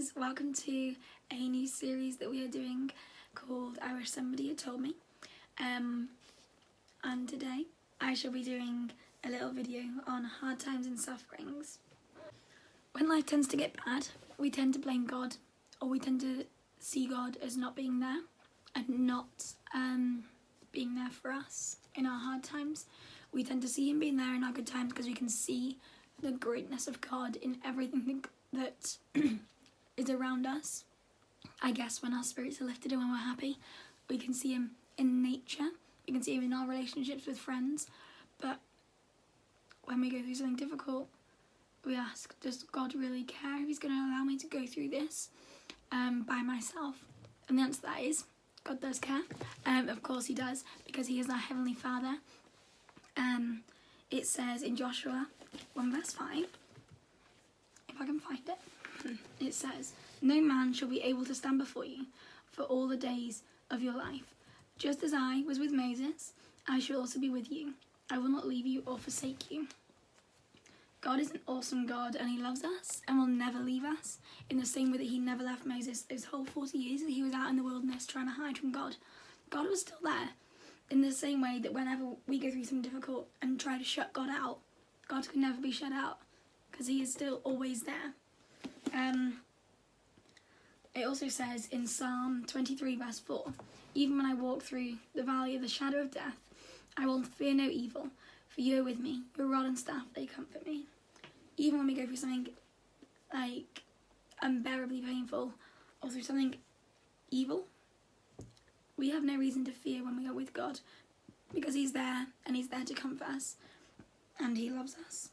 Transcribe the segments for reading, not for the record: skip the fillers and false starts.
guys, welcome to a new series that we are doing called I Wish Somebody Had Told Me. And today I shall be doing a little video on hard times and sufferings. When life tends to get bad, we tend to blame God, or we tend to see God as not being there and not being there for us in our hard times. We tend to see him being there in our good times because we can see the greatness of God in everything that is around us. I guess when our spirits are lifted and when we're happy, we can see him in nature, we can see him in our relationships with friends. But when we go through something difficult, we ask, does God really care if he's going to allow me to go through this by myself? And the answer to that is, God does care. Of course he does, because he is our Heavenly Father. It says in Joshua 1 verse 5, if I can find it, it says, "No man shall be able to stand before you for all the days of your life. Just as I was with Moses, I shall also be with you. I will not leave you or forsake you." God is an awesome God, and he loves us and will never leave us, in the same way that he never left Moses those whole 40 years that he was out in the wilderness trying to hide from God. God was still there, in the same way that whenever we go through something difficult and try to shut God out, God can never be shut out, because he is still always there. It also says in Psalm 23 verse 4, "Even when I walk through the valley of the shadow of death, I will fear no evil, for you are with me, your rod and staff, they comfort me." Even when we go through something like unbearably painful or through something evil, we have no reason to fear when we are with God, because he's there and he's there to comfort us and he loves us.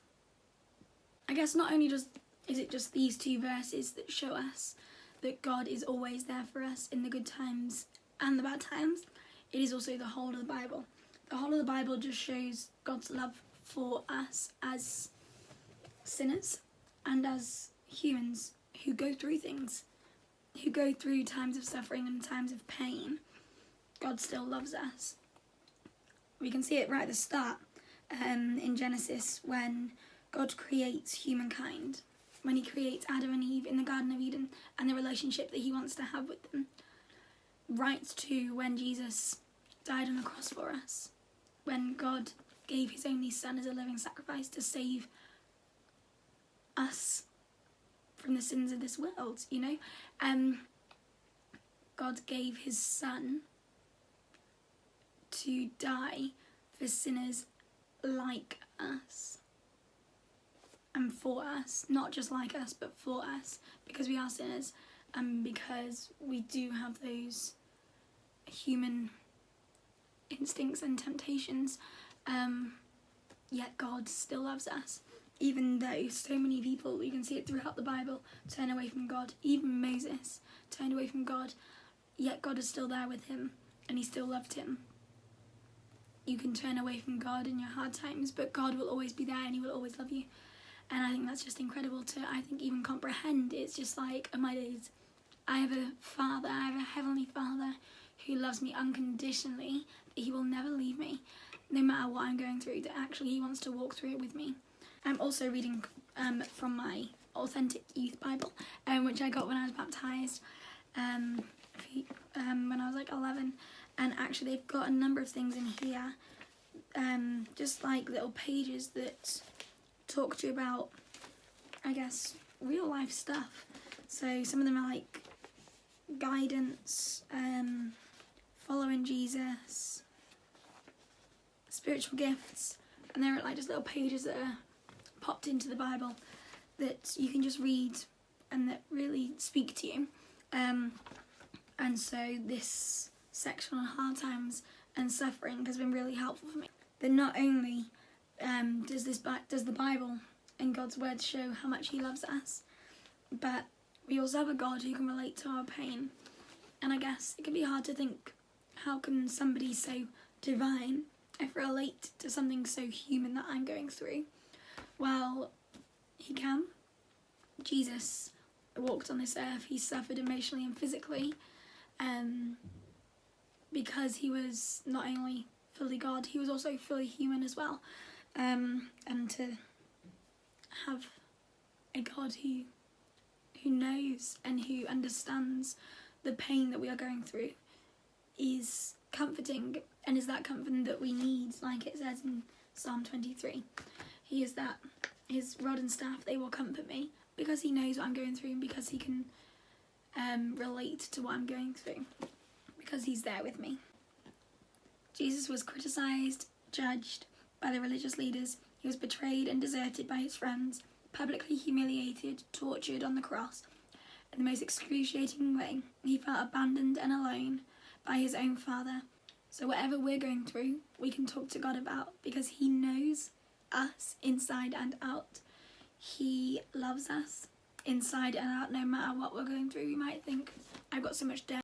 I guess not only is it just these two verses that show us that God is always there for us in the good times and the bad times, it is also the whole of the Bible. The whole of the Bible just shows God's love for us as sinners and as humans who go through things, who go through times of suffering and times of pain. God still loves us. We can see it right at the start in Genesis, when God creates humankind, when he creates Adam and Eve in the Garden of Eden and the relationship that he wants to have with them, right to when Jesus died on the cross for us, when God gave his only son as a living sacrifice to save us from the sins of this world, God gave his son to die for sinners like us and for us, not just like us but for us, because we are sinners and because we do have those human instincts and temptations, yet God still loves us, even though so many people, you can see it throughout the Bible, turn away from God. Even Moses turned away from God, yet God is still there with him and he still loved him. You can turn away from God in your hard times, but God will always be there and he will always love you. And I think that's just incredible to, even comprehend. It's just like, oh my days, I have a Father, I have a Heavenly Father who loves me unconditionally, that he will never leave me, no matter what I'm going through, that actually he wants to walk through it with me. I'm also reading from my Authentic Youth Bible, which I got when I was baptised when I was like 11. And actually they've got a number of things in here, just like little pages that talk to you about, I guess, real life stuff. So some of them are like guidance, following Jesus, spiritual gifts, and they're like just little pages that are popped into the Bible that you can just read and that really speak to you. And so this section on hard times and suffering has been really helpful for me. But not only does the Bible and God's word show how much he loves us, but we also have a God who can relate to our pain. And I guess it can be hard to think, how can somebody so divine relate to something so human that I'm going through? Well, he can. Jesus walked on this earth, he suffered emotionally and physically, because he was not only fully God, he was also fully human as well. And to have a God who who knows and who understands the pain that we are going through, is comforting, and is that comfort that we need, like it says in Psalm 23. He is that, his rod and staff, they will comfort me, because he knows what I'm going through, and because he can relate to what I'm going through, because he's there with me. Jesus was criticised, judged by the religious leaders. He was betrayed and deserted by his friends, publicly humiliated, tortured on the cross. In the most excruciating way, he felt abandoned and alone by his own Father. So whatever we're going through, we can talk to God about, because he knows us inside and out. He loves us inside and out, no matter what we're going through. You might think, I've got so much dirt